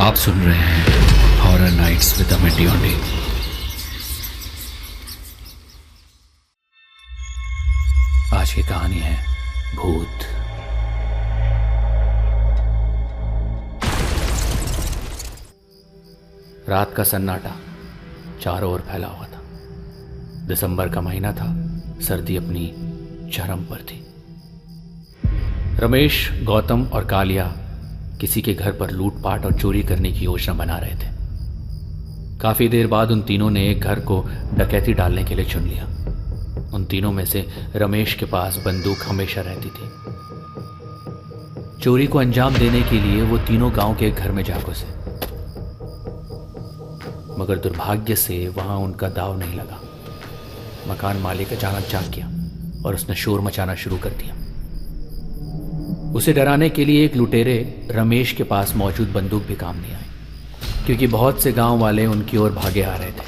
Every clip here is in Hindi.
आप सुन रहे हैं हॉरर नाइट्स विद अमित डियोंडे। आज की कहानी है भूत। रात का सन्नाटा चारों ओर फैला हुआ था। दिसंबर का महीना था, सर्दी अपनी चरम पर थी। रमेश, गौतम और कालिया किसी के घर पर लूटपाट और चोरी करने की योजना बना रहे थे। काफी देर बाद उन तीनों ने एक घर को डकैती डालने के लिए चुन लिया। उन तीनों में से रमेश के पास बंदूक हमेशा रहती थी। चोरी को अंजाम देने के लिए वो तीनों गांव के एक घर में जा घुसे, मगर दुर्भाग्य से वहां उनका दाव नहीं लगा। मकान मालिक अचानक जाग गया और उसने शोर मचाना शुरू कर दिया। उसे डराने के लिए एक लुटेरे रमेश के पास मौजूद बंदूक भी काम नहीं आई, क्योंकि बहुत से गांव वाले उनकी ओर भागे आ रहे थे।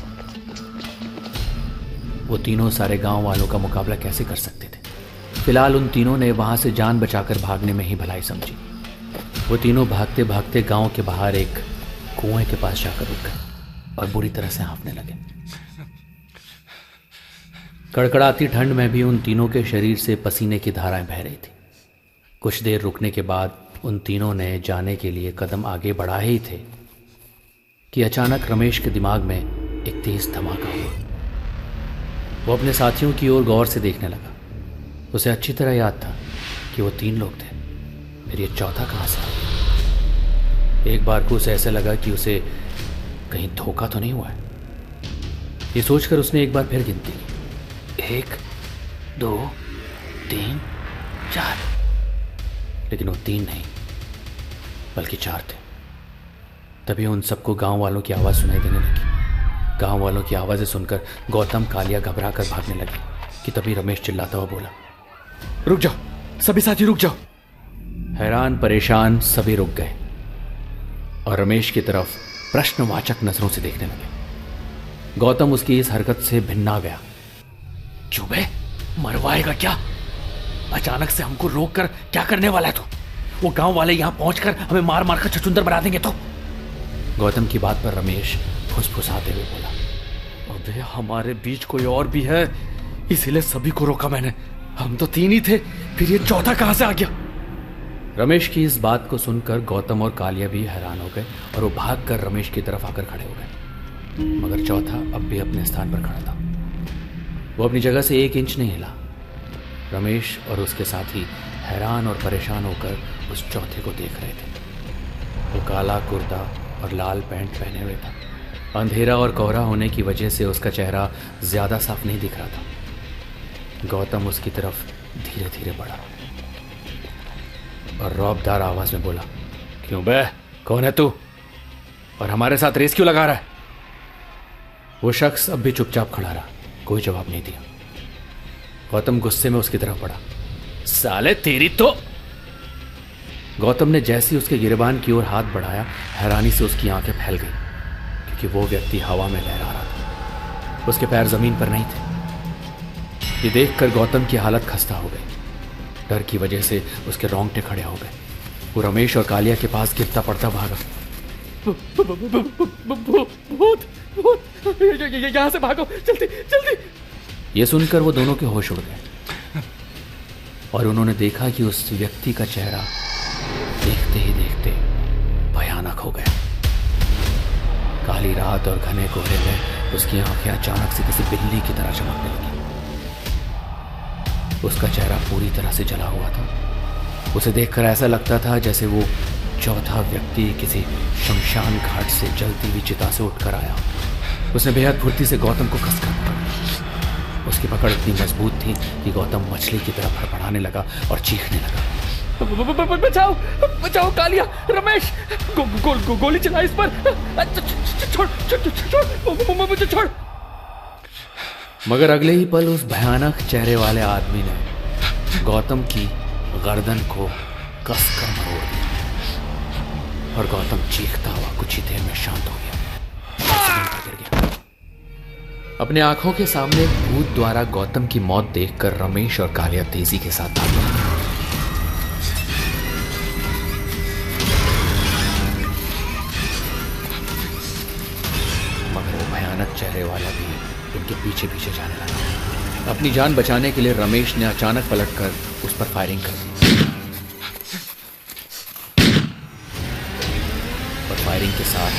वो तीनों सारे गांव वालों का मुकाबला कैसे कर सकते थे? फिलहाल उन तीनों ने वहां से जान बचाकर भागने में ही भलाई समझी। वो तीनों भागते भागते गांव के बाहर एक कुएं के पास जाकर रुक गए और बुरी तरह से हाँफने लगे। कड़कड़ाती ठंड में भी उन तीनों के शरीर से पसीने की धाराएं बह रही थी। कुछ देर रुकने के बाद उन तीनों ने जाने के लिए कदम आगे बढ़ा ही थे कि अचानक रमेश के दिमाग में एक तेज धमाका हुआ। वो अपने साथियों की ओर गौर से देखने लगा। उसे अच्छी तरह याद था कि वो 3 लोग थे, फिर ये चौथा कहाँ से आ गया? एक बार को उसे ऐसा लगा कि उसे कहीं धोखा तो नहीं हुआ है। ये सोचकर उसने एक बार फिर गिनती की, 1 2 3 4, लेकिन वो 3 नहीं बल्कि 4 थे। तभी उन सबको गांव वालों की आवाज़ सुनाई देने लगी। गांव वालों की आवाज़ें सुनकर गौतम, कालिया घबरा कर भागने लगे कि तभी रमेश चिल्लाता हुआ बोला, रुक जाओ सभी साथी, रुक जाओ। हैरान परेशान सभी रुक गए और रमेश की तरफ प्रश्नवाचक नजरों से देखने लगे। गौतम उसकी इस हरकत से भिन्ना गया। क्यों बे, मरवाएगा क्या? अचानक से हमको रोक कर क्या करने वाला है तू? वो गांव वाले यहां पहुंचकर हमें मार मार कर छछूंदर बना देंगे तो? गौतम की बात पर रमेश फुसफुसाते हुए बोला, अबे हमारे बीच कोई और भी है, इसीलिए सभी को रोका मैंने। हम तो 3 ही थे, फिर ये चौथा कहां से आ गया? रमेश की इस बात को सुनकर गौतम और कालिया भी हैरान हो गए और वो भाग कर रमेश की तरफ आकर खड़े हो गए। मगर चौथा अब भी अपने स्थान पर खड़ा था। वो अपनी जगह से 1 इंच नहीं हिला। रमेश और उसके साथी हैरान और परेशान होकर उस चौथे को देख रहे थे। वो काला कुर्ता और लाल पैंट पहने हुए था। अंधेरा और कोहरा होने की वजह से उसका चेहरा ज्यादा साफ नहीं दिख रहा था। गौतम उसकी तरफ धीरे धीरे बढ़ा और रौबदार आवाज में बोला, क्यों बे, कौन है तू और हमारे साथ रेस क्यों लगा रहा है? वो शख्स अब भी चुपचाप खड़ा रहा, कोई जवाब नहीं दिया। गौतम गुस्से में उसकी तरफ बढ़ा, साले तेरी तो। गौतम ने जैसे ही उसके गिरबान की ओर हाथ बढ़ाया, हैरानी से उसकी आंखें फैल गई, क्योंकि वो व्यक्ति हवा में लहरा रहा था। उसके पैर जमीन पर नहीं थे। ये देखकर गौतम की हालत खस्ता हो गई। डर की वजह से उसके रोंगटे खड़े हो गए। वो रमेश और कालिया के पास गिरता पड़ता भागा। भूत, यहाँ से भागो, जल्दी जल्दी। ये सुनकर वो दोनों के होश उड़ गए और उन्होंने देखा कि उस व्यक्ति का चेहरा देखते ही देखते भयानक हो गया। काली रात और घने कोहरे में उसकी आंखें अचानक से किसी बिल्ली की तरह चमकने लगी। उसका चेहरा पूरी तरह से जला हुआ था। उसे देखकर ऐसा लगता था जैसे वो चौथा व्यक्ति किसी शमशान घाट से जलती हुई चिता से उठकर आया। उसने बेहद फुर्ती से गौतम को कसकर पकड़ा। उसकी पकड़ इतनी मजबूत थी कि गौतम मछली की तरह फड़फड़ाने लगा और चीखने लगा, बचाओ बचाओ कालिया, रमेश, गोली चला इस पर, छोड़ छोड़। मगर अगले ही पल उस भयानक चेहरे वाले आदमी ने गौतम की गर्दन को कसकर मरोड़ दिया और गौतम चीखता हुआ कुछ ही देर में शांत हो गया, गिर गया। अपने आंखों के सामने भूत द्वारा गौतम की मौत देखकर रमेश और कालिया तेजी के साथ भागे। पीछे पीछे जाने लगा। अपनी जान बचाने के लिए रमेश ने अचानक पलटकर उस पर फायरिंग कर दी और फायरिंग के साथ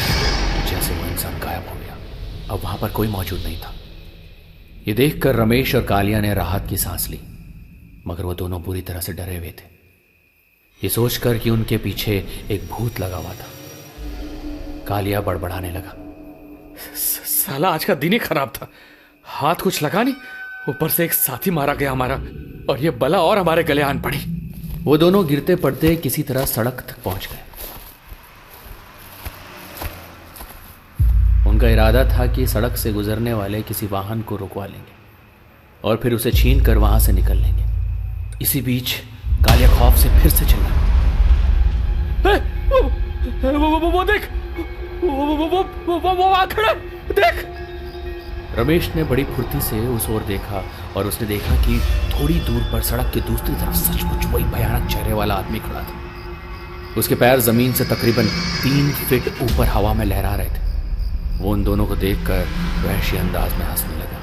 जैसे वो इंसान गायब हो गया। अब वहां पर कोई मौजूद नहीं था। ये देखकर रमेश और कालिया ने राहत की सांस ली, मगर वो दोनों बुरी तरह से डरे हुए थे, ये सोचकर कि उनके पीछे एक भूत लगा हुआ था। कालिया बड़बड़ाने लगा, साला आज का दिन ही खराब था। हाथ कुछ लगा नहीं, ऊपर से एक साथी मारा गया हमारा, और ये बला और हमारे गले आन पड़ी। वो दोनों गिरते पड़ते किसी तरह सड़क तक पहुंच गए। उनका इरादा था कि सड़क से गुजरने वाले किसी वाहन को रुकवा लेंगे और फिर उसे छीन कर वहां से निकल लेंगे। इसी बीच कालिया खौफ से फिर से चिल्ला, वो देख, वो आखड़ा देख। रमेश ने बड़ी फुर्ती से उस ओर देखा और उसने देखा कि थोड़ी दूर पर सड़क की दूसरी तरफ सचमुच वही भयानक चेहरे वाला आदमी खड़ा था। उसके पैर जमीन से तकरीबन 3 फीट ऊपर हवा में लहरा रहे थे। वो उन दोनों को देखकर वहशी अंदाज में हंसने लगा।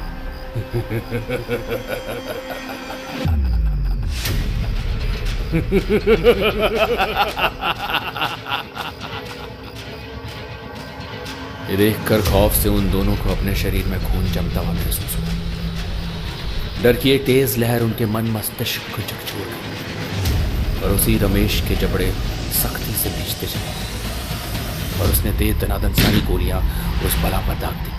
ये देखकर खौफ से उन दोनों को अपने शरीर में खून जमता हुआ महसूस हुआ। डर की एक तेज लहर उनके मन मस्तिष्क को झकझोर गई और उसी रमेश के जबड़े सख्ती से खींचते चले और उसने दे दनादन सारी गोलियां उस बला पर दाग दी।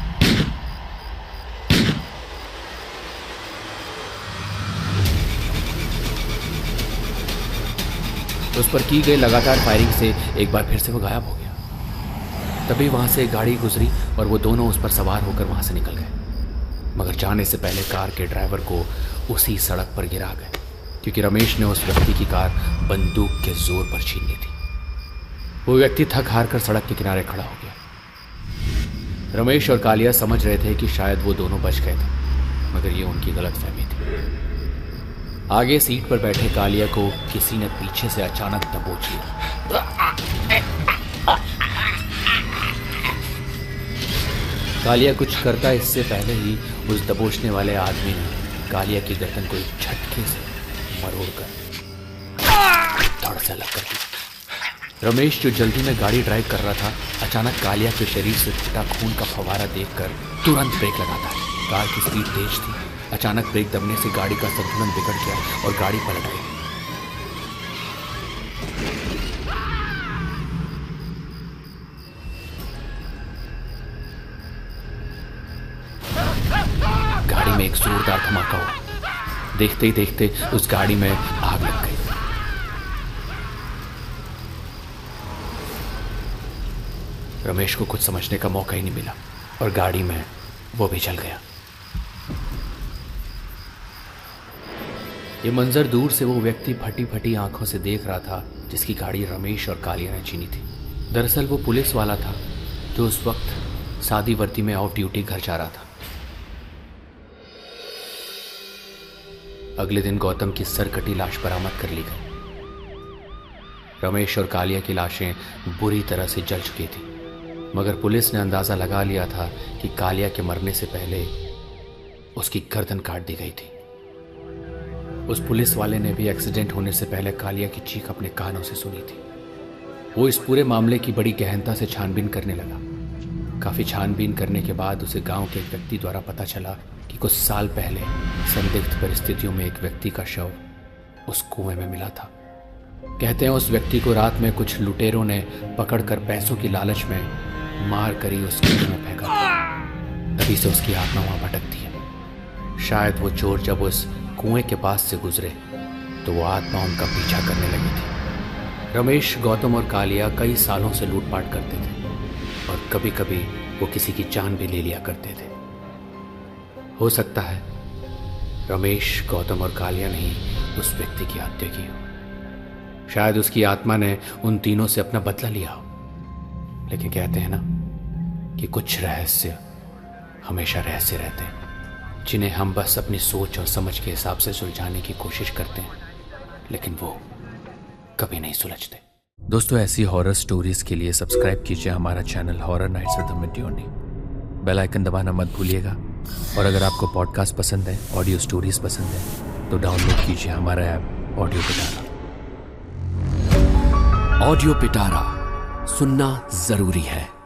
उस पर की गई लगातार फायरिंग से एक बार फिर से वो गायब हो गया। तभी वहां से एक गाड़ी गुजरी और वो दोनों उस पर सवार होकर वहां से निकल गए, मगर जाने से पहले कार के ड्राइवर को उसी सड़क पर गिरा गए, क्योंकि रमेश ने उस व्यक्ति की कार बंदूक के जोर पर छीन ली थी। वो व्यक्ति थक हार कर सड़क के किनारे खड़ा हो गया। रमेश और कालिया समझ रहे थे कि शायद वो दोनों बच गए थे, मगर ये उनकी गलतफहमी थी। आगे सीट पर बैठे कालिया को किसी ने पीछे से अचानक दबोच लिया। कालिया कुछ करता इससे पहले ही उस दबोचने वाले आदमी ने कालिया की गर्दन को एक झटके से मरोड़कर धड़ से अलग कर दी। रमेश जो जल्दी में गाड़ी ड्राइव कर रहा था, अचानक कालिया के शरीर से छूटा खून का फव्वारा देखकर तुरंत ब्रेक लगाता है। कार की स्पीड तेज थी। अचानक ब्रेक दबने से गाड़ी का संतुलन बिगड़ गया और गाड़ी पलट गई। गाड़ी में एक जोरदार धमाका हुआ। देखते ही देखते उस गाड़ी में आग लग गई। रमेश को कुछ समझने का मौका ही नहीं मिला और गाड़ी में वो भी जल गया। ये मंजर दूर से वो व्यक्ति फटी फटी आंखों से देख रहा था जिसकी गाड़ी रमेश और कालिया ने छीनी थी। दरअसल वो पुलिस वाला था जो उस वक्त सादी वर्दी में ऑफ ड्यूटी घर जा रहा था। अगले दिन गौतम की सरकटी लाश बरामद कर ली गई। रमेश और कालिया की लाशें बुरी तरह से जल चुकी थी, मगर पुलिस ने अंदाजा लगा लिया था कि कालिया के मरने से पहले उसकी गर्दन काट दी गई थी। उस पुलिस वाले ने भी एक्सीडेंट होने से पहले कालिया की चीख अपने कानों से सुनी थी। वो इस पूरे मामले की बड़ी गहनता से छानबीन करने लगा। काफी छानबीन करने के बाद उसे गांव के एक व्यक्ति द्वारा पता चला कि कुछ साल पहले संदिग्ध परिस्थितियों में एक व्यक्ति का शव उस कुएं में मिला था। कहते हैं उस व्यक्ति को रात में कुछ लुटेरों ने पकड़कर पैसों की लालच में मार कर ही उस कुएं में फेंका। तभी से उसकी आत्मा वहां भटकती है। शायद वो चोर जब उस कुएं के पास से गुजरे तो वो आत्मा उनका पीछा करने लगी थी। रमेश, गौतम और कालिया कई सालों से लूटपाट करते थे और कभी कभी वो किसी की जान भी ले लिया करते थे। हो सकता है रमेश, गौतम और कालिया ने ही उस व्यक्ति की हत्या की हो। शायद उसकी आत्मा ने उन तीनों से अपना बदला लिया हो। लेकिन कहते हैं ना कि कुछ रहस्य हमेशा रहस्य रहते हैं, जिन्हें हम बस अपनी सोच और समझ के हिसाब से सुलझाने की कोशिश करते हैं, लेकिन वो कभी नहीं सुलझते। दोस्तों, ऐसी हॉरर स्टोरीज के लिए सब्सक्राइब कीजिए हमारा channel horror nights with Amit डियोनी। बेल आइकन दबाना मत भूलिएगा और अगर आपको पॉडकास्ट पसंद है, ऑडियो स्टोरीज पसंद है, तो डाउनलोड कीजिए हमारा ऐप ऑडियो पिटारा। ऑडियो पिटारा सुनना जरूरी है।